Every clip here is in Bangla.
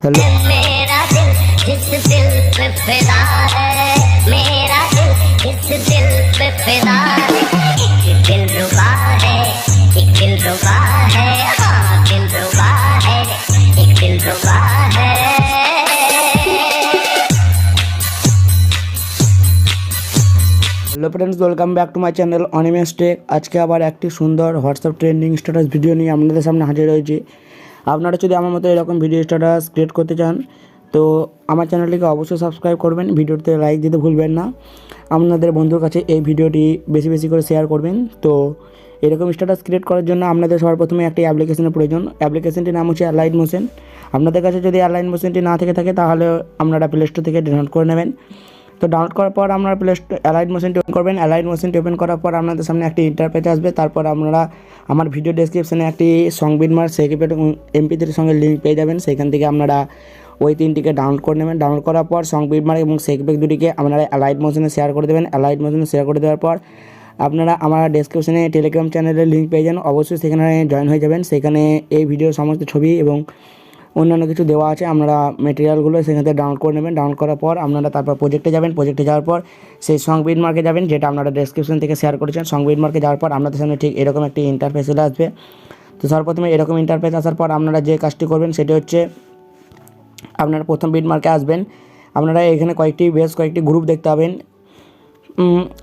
हेलो मेरा दिल इस दिल पे फिदा है, मेरा दिल इस दिल पे फिदा है। एक दिल रुबा है, एक दिल रुबा है, हाँ दिल रुबा है, एक दिल रुबा है। Hello friends, welcome back to my channel Animesh tech. আজকে আবার একটি সুন্দর হোয়াটসঅ্যাপ ট্রেন্ডিং স্ট্যাটাস ভিডিও নিয়ে আপনাদের সামনে হাজির হয়েছি। আপনারা যদি আমার মতো এরকম ভিডিও স্ট্যাটাস ক্রিয়েট করতে চান তো আমার চ্যানেলটিকে অবশ্যই সাবস্ক্রাইব করবেন, ভিডিওতে লাইক দিতে ভুলবেন না। আপনাদের বন্ধুর কাছে এই ভিডিওটি বেশি বেশি করে শেয়ার করবেন। তো এরকম স্ট্যাটাস ক্রিয়েট করার জন্য আপনাদের সবার প্রথমে একটি অ্যাপ্লিকেশনের প্রয়োজন। অ্যাপ্লিকেশনটির নাম হচ্ছে অ্যালাইট মোশন। আপনাদের কাছে যদি অ্যালাইট মোশনটি না থেকে থাকে তাহলে আপনারা প্লে স্টোর থেকে ডাউনলোড করে নেবেন। তো ডাউনলোড করার পর আপনারা প্লে স্টোর অ্যালাইট মোশনটি ওপেন করবেন। অ্যালাইট মোশনটি ওপেন করার পর আপনাদের সামনে একটি ইন্টারফেস আসবে। তারপর আপনারা আমার ভিডিও ডেসক্রিপশনে একটি সং বিটমার সেকেপের MP3 সঙ্গে লিঙ্ক পেয়ে যাবেন। সেখান থেকে আপনারা ওই তিনটিকে ডাউনলোড করে নেবেন। ডাউনলোড করার পর সং বিটমার এবং সেকেপেক দুটিকে আপনারা অ্যালাইট মোশনে শেয়ার করে দেবেন। অ্যালাইট মোশনে শেয়ার করে দেওয়ার পর আপনারা আমার ডেসক্রিপশনে টেলিগ্রাম চ্যানেলের লিঙ্ক পেয়ে যান। অবশ্যই সেখানে জয়েন হয়ে যাবেন। সেখানে এই ভিডিওর সমস্ত ছবি এবং অন্যান্য কিছু দেওয়া আছে, আপনারা মেটেরিয়ালগুলো সেখান থেকে ডাউনলোড করে নেবেন। ডাউনলোড করার পর আপনারা তারপর প্রজেক্টে যাবেন। প্রজেক্টে যাওয়ার পর সেই সং বিটমার্কে যাবেন, যেটা আপনারা ডেসক্রিপশন থেকে শেয়ার করেছেন। সং বিটমার্কে যাওয়ার পর আপনাদের সামনে ঠিক এরকম একটি ইন্টারফেস চলে আসবে। তো সর্বপ্রথমে এরকম ইন্টারফেস আসার পর আপনারা যে কাজটি করবেন সেটি হচ্ছে আপনারা প্রথম বিটমার্কে আসবেন। আপনারা এখানে বেশ কয়েকটি গ্রুপ দেখতে পাবেন।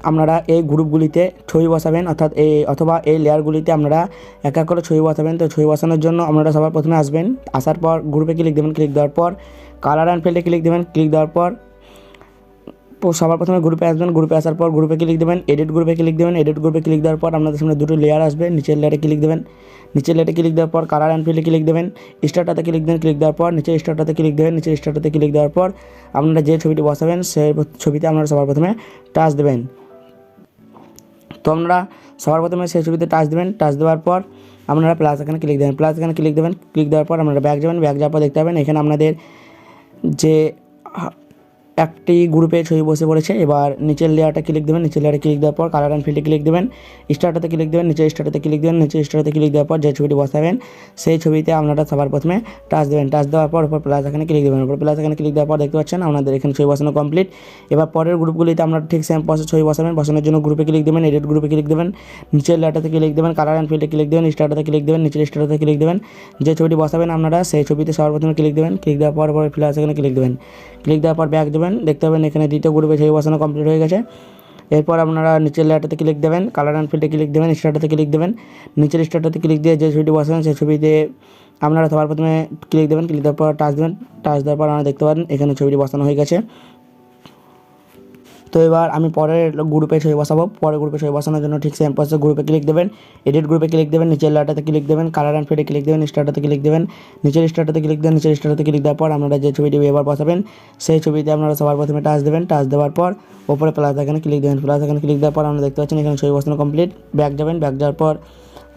আপনারা এই গ্রুপগুলিতে ছবি বসাবেন, অথবা এই লেয়ারগুলিতে আপনারা এক এক করে ছবি বসাবেন। তো ছবি বসানোর জন্য আপনারা সবার প্রথমে আসবেন। আসার পর গ্রুপে ক্লিক দেবেন। ক্লিক দেওয়ার পর কালার অ্যান্ড ফিল্ডে ক্লিক দেবেন। ক্লিক দেওয়ার পর সবার প্রথমে গ্রুপে আসবেন। গ্রুপে আসার পর গ্রুপে ক্লিক দেবেন। এডিট গ্রুপে ক্লিক দেবেন। এডিট গ্রুপে ক্লিক দেওয়ার পর আপনাদের সামনে দুটো লেয়ার আসবে। নিচের লেয়ারে ক্লিক দেবেন। নিচের লেয়ারে ক্লিক দেওয়ার পর কালার অ্যান্ড ফিল্ডে ক্লিক দেবেন। স্টারটাতে ক্লিক দেবেন। ক্লিক দেওয়ার পর নিচের স্টারটাতে ক্লিক দেবেন। নিচের স্টারটাতে ক্লিক দেওয়ার পর আপনারা যে ছবিটি বসাবেন সেই ছবিতে আপনারা সবার প্রথমে টাচ দেবেন। তো আপনারা সবার প্রথমে সেই ছবিতে টাচ দেবেন। টাচ দেওয়ার পর আপনারা প্লাস এখানে ক্লিক দেবেন। প্লাস এখানে ক্লিক দেবেন। ক্লিক দেওয়ার পর আপনারা ব্যাক যাবেন। ব্যাক যাওয়ার পর দেখতে পাবেন এখানে আপনাদের যে একটি গ্রুপে ছবি বসে পড়েছে। এবার নিচের লেয়ারটা ক্লিক দেবেন। নিচের লেয়ারে ক্লিক দেওয়ার পর কালার অ্যান্ড ফিল্ডে ক্লিক দেবেন। স্টারটাতে ক্লিক দেবেন। নিচের স্টারটাতে ক্লিক দেবেন। নিচের স্টারটাতে ক্লিক দেওয়ার পর যে ছবিটি বসাবেন সেই ছবিতে আপনারা সবার প্রথমে টাচ দেবেন। টাচ দেওয়ার পর উপর প্লাস এখানে ক্লিক দেবেন। উপর প্লাস এখানে ক্লিক দেওয়ার পর দেখতে পাচ্ছেন আপনাদের এখানে ছবি বসানো কমপ্লিট। এবার পরের গ্রুপগুলিতে আপনারা ঠিক সেম প্রসেস ছবি বসাবেন। বসানোর জন্য গ্রুপে ক্লিক দেবেন। এডিট গ্রুপে ক্লিক দেবেন। নিচের লেয়ারটাতে ক্লিক দেবেন। কালার অ্যান্ড ফিল্ডে ক্লিক দেবেন। স্টারটাতে ক্লিক দেবেন। নিচের স্টারটাতে ক্লিক দেবেন। যে ছবিটি বসাবেন আপনারা সেই ছবিতে সবার প্রথমে ক্লিক দেবেন। ক্লিক দেওয়ার পর প্লাস এখানে ক্লিক দেবেন। ক্লিক দেওয়ার পর ব্যাক দেবেন। দেখতে পাবেন এখানে দ্বিতীয় গ্রুপে ছবি বসানো কমপ্লিট হয়ে গেছে। এরপর আপনারা নিচের লেয়ারটাতে ক্লিক দেবেন। কালার অ্যান্ড ফিল্ডে ক্লিক দেবেন। স্টারটাতে ক্লিক দেবেন। নিচের স্টারটাতে ক্লিক দিয়ে যে ছবিটি বসাবেন সেই ছবিতে আপনারা সবার প্রথমে ক্লিক দেবেন। ক্লিক দেওয়ার পর টাচ দেবেন। টাচ দেওয়ার পর আপনারা দেখতে পারেন এখানে ছবিটি বসানো হয়ে গেছে। তো এবার আমি পরের গ্রুপে ছবি বসাবো। পরের গ্রুপে ছবি বসানোর জন্য ঠিক সেম প্রসেস গ্রুপে ক্লিক দেবেন। এডিট গ্রুপে ক্লিক দেবেন। নিচের লেয়ারটাতে ক্লিক দেবেন। কালার অ্যান্ড ফিল্ডে ক্লিক দেবেন। স্টারটাতে ক্লিক দেবেন। নিচের স্টারটাতে ক্লিক দেবেন। নিচের স্টারটাতে ক্লিক দেওয়ার পর আপনারা যে ছবিটি এবার বসাবেন সেই ছবিতে আপনারা সবার প্রথমে টাচ দেবেন। টাচ দেওয়ার পর ওপরে প্লাস এখানে ক্লিক দেবেন। প্লাস এখানে ক্লিক দেওয়ার পর আপনারা দেখতে পাচ্ছেন এখানে ছবি বসানো কমপ্লিট। ব্যাক যাবেন। ব্যাক যাওয়ার পর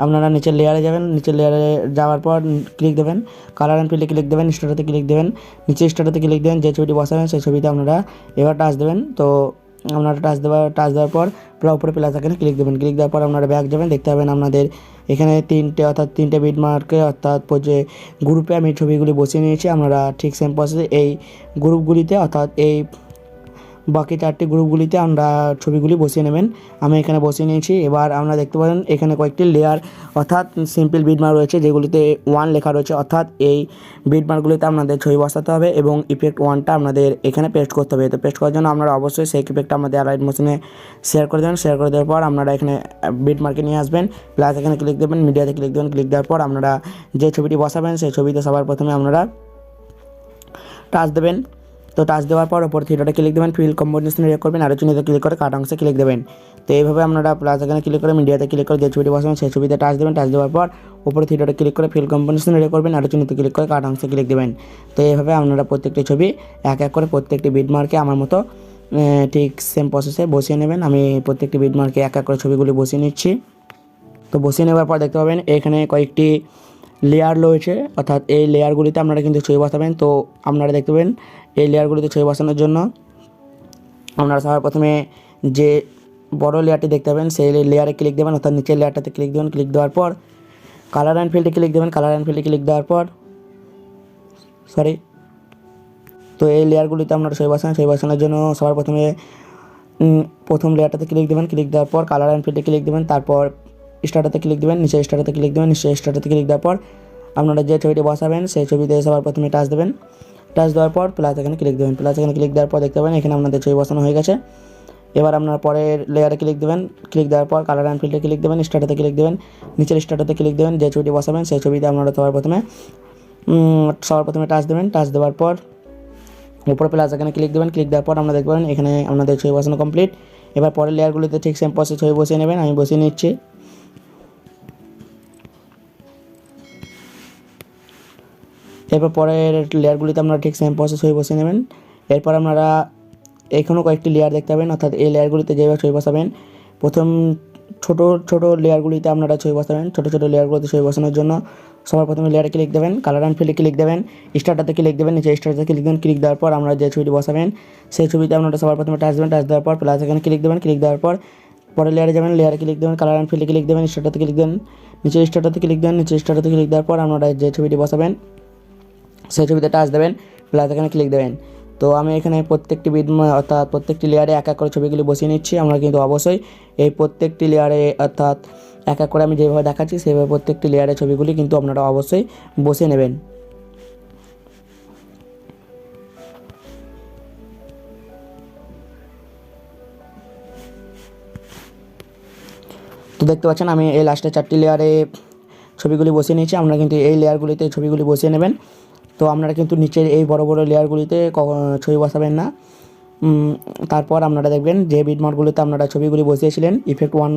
আপনারা নিচের লেয়ারে যাবেন। নিচের লেয়ারে যাওয়ার পর ক্লিক দেবেন। কালার অ্যান্ড ফিল্ডে ক্লিক দেবেন। স্টারটাতে ক্লিক দেবেন। নিচের স্টারটাতে ক্লিক দেবেন। যে ছবিটি বসাবেন সেই ছবিতে আপনারা এবার টাচ দেবেন। তো আপনারা টাচ দেওয়ার পর উপরে প্লাস এখানে ক্লিক দেবেন। ক্লিক দেওয়ার পর আপনারা ব্যাক যাবেন। দেখতে পাবেন আপনাদের এখানে তিনটে বিটমার্কে অর্থাৎ যে গ্রুপে আমি ছবিগুলি বসিয়ে নিয়েছি। আপনারা ঠিক সেম প্রসেসে এই গ্রুপগুলিতে অর্থাৎ এই বাকি চারটি গ্রুপগুলিতে আমরা ছবিগুলি বসিয়ে নেবেন। আমি এখানে বসিয়ে নিয়েছি। এবার আপনারা দেখতে পারেন এখানে কয়েকটি লেয়ার অর্থাৎ সিম্পল বিটমার্ক রয়েছে যেগুলিতে 1 লেখা রয়েছে। অর্থাৎ এই বিটমার্কগুলিতে আপনাদের ছবি বসাতে হবে এবং ইফেক্ট 1টা আপনাদের এখানে পেস্ট করতে হবে। তো পেস্ট করার জন্য আপনারা অবশ্যই সেই ইফেক্টটা আমাদের অ্যালাইট মোশনে শেয়ার করে দেবেন। শেয়ার করে দেওয়ার পর আপনারা এখানে বিটমার্কে নিয়ে আসবেন। প্লাস এখানে ক্লিক দেবেন। মিডিয়াতে ক্লিক দেবেন। ক্লিক দেওয়ার পর আপনারা যে ছবিটি বসাবেন সেই ছবিতে সবার প্রথমে আপনারা টাচ দেবেন। তো টাচ দেওয়ার পর ওপর থিয়েটারে ক্লিক দেবেন। ফিল কম্বিনেশন রেক করবেন। আর চিহ্নিতে ক্লিক করে কাট অংশে ক্লিক দেবেন। তো এইভাবে আপনারা প্লাস এখানে ক্লিক করে মিডিয়াতে ক্লিক করে যে ছবিটি বসাবেন সেই ছবিতে টাচ দেবেন। টাচ দেওয়ার পর ওপরে থিয়েটারে ক্লিক করে ফিল কম্বিনেশন রেক করবেন। আর চিহ্নিতে ক্লিক করে কাট অংশে ক্লিক দেবেন। তো এইভাবে আপনারা প্রত্যেকটি ছবি এক এক করে প্রত্যেকটি বিটমার্কে আমার মতো ঠিক সেম প্রসেসে বসিয়ে নেবেন। আমি প্রত্যেকটি বিটমার্কে এক এক করে ছবিগুলি বসিয়ে নিচ্ছি। তো বসিয়ে নেওয়ার পর দেখতে পাবেন এখানে কয়েকটি লেয়ার রয়েছে, অর্থাৎ এই লেয়ারগুলিতে আপনারা কিন্তু ছবি বসাবেন। তো আপনারা দেখতে পাবেন এই লেয়ারগুলিতে ছবি বসানোর জন্য আপনারা সবার প্রথমে যে বড় লেয়ারটি দেখতে পাবেন সেই লেয়ারে ক্লিক দেবেন, অর্থাৎ নিচের লেয়ারটাতে ক্লিক দেবেন। ক্লিক দেওয়ার পর কালার অ্যান্ড ফিল্ডে ক্লিক দেবেন। কালার অ্যান্ড ফিল্ডে ক্লিক দেওয়ার পর তো এই লেয়ারগুলিতে আপনারা ছবি বসান। ছবি বসানোর জন্য সবার প্রথমে প্রথম লেয়ারটাতে ক্লিক দেবেন, ক্লিক দেওয়ার পর কালার অ্যান্ড ফিল্ডে ক্লিক দেবেন, তারপর স্টার্টাতে ক্লিক দেবেন, নিচে স্টার্টাতে ক্লিক দেবেন, নিচে স্টার্টাতে ক্লিক দেওয়ার পর আপনারা যে ছবিটি বসাবেন সেই ছবিতে সবার প্রথমে টাচ দেবেন। টাচ দেওয়ার পর প্লাস এখানে ক্লিক দেবেন, প্লাস এখানে ক্লিক দেওয়ার পর দেখতে পাবেন এখানে আপনাদের ছবি বসানো হয়ে গেছে। এবার আপনারা পরের লেয়ারে ক্লিক দেবেন, ক্লিক দেওয়ার পর কালার অ্যান্ড ফিল্ডে ক্লিক দেবেন, স্টার্টাতে ক্লিক দেবেন, নিচের স্টার্টাতে ক্লিক দেবেন, যে ছবিটি বসাবেন সেই ছবিতে আপনারা সবার প্রথমে টাচ দেবেন। টাচ দেওয়ার পর উপরে প্লাস এখানে ক্লিক দেবেন, ক্লিক দেওয়ার পর আমরা দেখতে পাবেন এখানে আপনাদের ছবি বসানো কমপ্লিট। এবার পরের লেয়ারগুলিতে ঠিক সেম প্রসেস ছবি বসিয়ে নেবেন, আমি বসিয়ে নিচ্ছি। এরপর পরের লেয়ারগুলিতে আপনারা ঠিক সেম প্রসেস ছবি বসিয়ে নেবেন। এরপর আপনারা এখানেও কয়েকটি লেয়ার দেখতে পাবেন, অর্থাৎ এই লেয়ারগুলিতে যেভাবে ছবি বসাবেন প্রথম ছোট লেয়ারগুলিতে আপনারা ছবি বসাবেন। ছোটো লেয়ারগুলিতে ছবি বসানোর জন্য সবার প্রথমে লেয়ারে ক্লিক দেবেন, কালার অ্যান্ড ফিল্ডে ক্লিক দেবেন, স্টার্টাতে ক্লিক দেবেন, নিচে স্টার্টাতে ক্লিক দেবেন। ক্লিক দেওয়ার পর আমরা যে ছবিটি বসাবেন সেই ছবিতে আপনারা সবার প্রথমে টাচ দেবেন। টাচ দেওয়ার পর প্লাস এখানে ক্লিক দেবেন, ক্লিক দেওয়ার পর পরের লেয়ারে যাবেন, লেয়ারে ক্লিক দেবেন, কালার অ্যান্ড ফিল্ডে ক্লিক দেবেন, স্টার্টাতে ক্লিক দেবেন, নিচে স্টার্টাতে ক্লিক দেবেন, নিচে স্টার্টাতে ক্লিক দেওয়ার পর আপনারা যে ছবিটি বসাবেন সেই ছবিতে টাচ দেবেন, প্লাস এখানে ক্লিক দেবেন। তো আমি এখানে প্রত্যেকটি অর্থাৎ প্রত্যেকটি লেয়ারে এক এক করে ছবিগুলি বসিয়ে নিচ্ছি। আমরা কিন্তু অবশ্যই এই প্রত্যেকটি লেয়ারে অর্থাৎ এক এক করে আমি যেভাবে দেখাচ্ছি সেভাবে প্রত্যেকটি লেয়ারের ছবিগুলি কিন্তু আপনারা অবশ্যই বসিয়ে নেবেন। তো দেখতে পাচ্ছেন আমি এই লাস্টে 4টি লেয়ারে ছবিগুলি বসিয়ে নিয়েছি। আপনারা কিন্তু এই লেয়ারগুলিতে ছবিগুলি বসিয়ে নেবেন। তো আপনারা কিন্তু নিচের এই বড় লেয়ারগুলিতে ছবি বসাবেন না। তারপর আপনারা দেখবেন যে বিটমার্কগুলিতে আপনারা ছবিগুলি বসিয়েছিলেন ইফেক্ট 1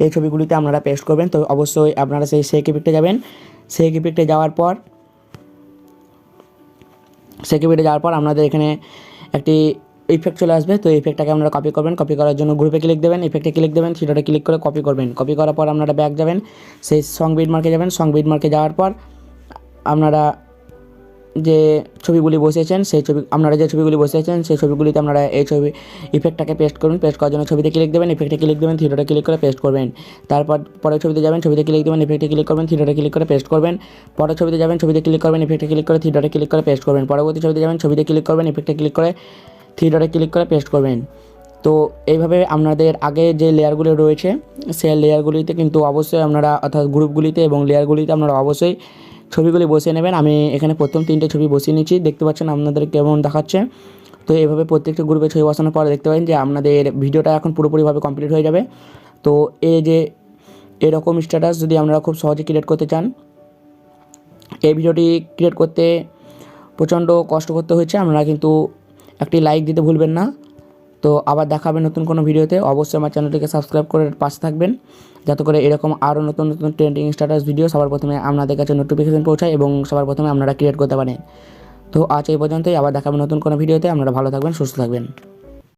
এই ছবিগুলিতে আপনারা পেস্ট করবেন। তো অবশ্যই আপনারা সেই ইফেক্টে যাবেন। সেই ইফেক্টে যাওয়ার পর আপনাদের এখানে একটি ইফেক্ট চলে আসবে। তো ইফেক্টটাকে আপনারা কপি করবেন। কপি করার জন্য গ্রুপে ক্লিক দেবেন, ইফেক্টে ক্লিক দেবেন, থ্রিডটে ক্লিক করে কপি করবেন। কপি করার পর আপনারা ব্যাক যাবেন, সেই সং বিটমার্কে যাবেন। সং বিটমার্কে যাওয়ার পর আপনারা যে ছবিগুলি বসিয়েছেন সেই ছবিগুলিতে আপনারা এই ছবি ইফেক্টটাকে পেস্ট করুন। পেস্ট করার জন্য ছবিতে ক্লিক দেবেন, ইফেক্টে ক্লিক দেবেন, থ্রিডটে ক্লিক করে পেস্ট করবেন। তারপর পরের ছবিতে যাবেন, ছবিতে ক্লিক দেবেন, ইফেক্টে ক্লিক করবেন, থ্রিডটে ক্লিক করে পেস্ট করবেন। পরের ছবিতে যাবেন, ছবিতে ক্লিক করবেন, ইফেক্টে ক্লিক করে থ্রিডটে ক্লিক করে পেস্ট করবেন। পরবর্তী ছবিতে যাবেন, ছবিতে ক্লিক করবেন, ইফেক্টে ক্লিক করে থ্রিডটে ক্লিক করে পেস্ট করবেন। তো এইভাবে আপনাদের আগে যে লেয়ারগুলি রয়েছে সেই লেয়ারগুলিতে কিন্তু অবশ্যই আপনারা অর্থাৎ গ্রুপগুলিতে এবং লেয়ারগুলিতে আপনারা অবশ্যই ছবিগুলি বসিয়ে নেবেন। আমি এখানে প্রথম 3টে ছবি বসিয়ে নিচ্ছি, দেখতে পাচ্ছেন আপনাদের কেমন দেখাচ্ছে। তো এইভাবে প্রত্যেকটা গ্রুপে ছবি বসানোর পর দেখতে পাবেন যে আপনাদের ভিডিওটা এখন পুরোপুরিভাবে কমপ্লিট হয়ে যাবে। তো এই যে এরকম স্ট্যাটাস যদি আপনারা খুব সহজে ক্রিয়েট করতে চান, এই ভিডিওটি ক্রিয়েট করতে প্রচণ্ড কষ্ট করতে হয়েছে। আপনারা কিন্তু একটি লাইক দিতে ভুলবেন না। তো আবার দেখাবে নতুন কোনো ভিডিওতে। অবশ্যই আমার চ্যানেলটিকে সাবস্ক্রাইব করে পাশে থাকবেন, যাতে করে এরকম আরও নতুন ট্রেন্ডিং স্ট্যাটাস ভিডিও সবার প্রথমে আপনাদের কাছে নোটিফিকেশন পৌঁছায় এবং সবার প্রথমে আপনারা ক্রিয়েট করতে পারেন। তো আজ এই পর্যন্তই, আবার দেখাবে নতুন কোনো ভিডিওতে। আপনারা ভালো থাকবেন, সুস্থ থাকবেন।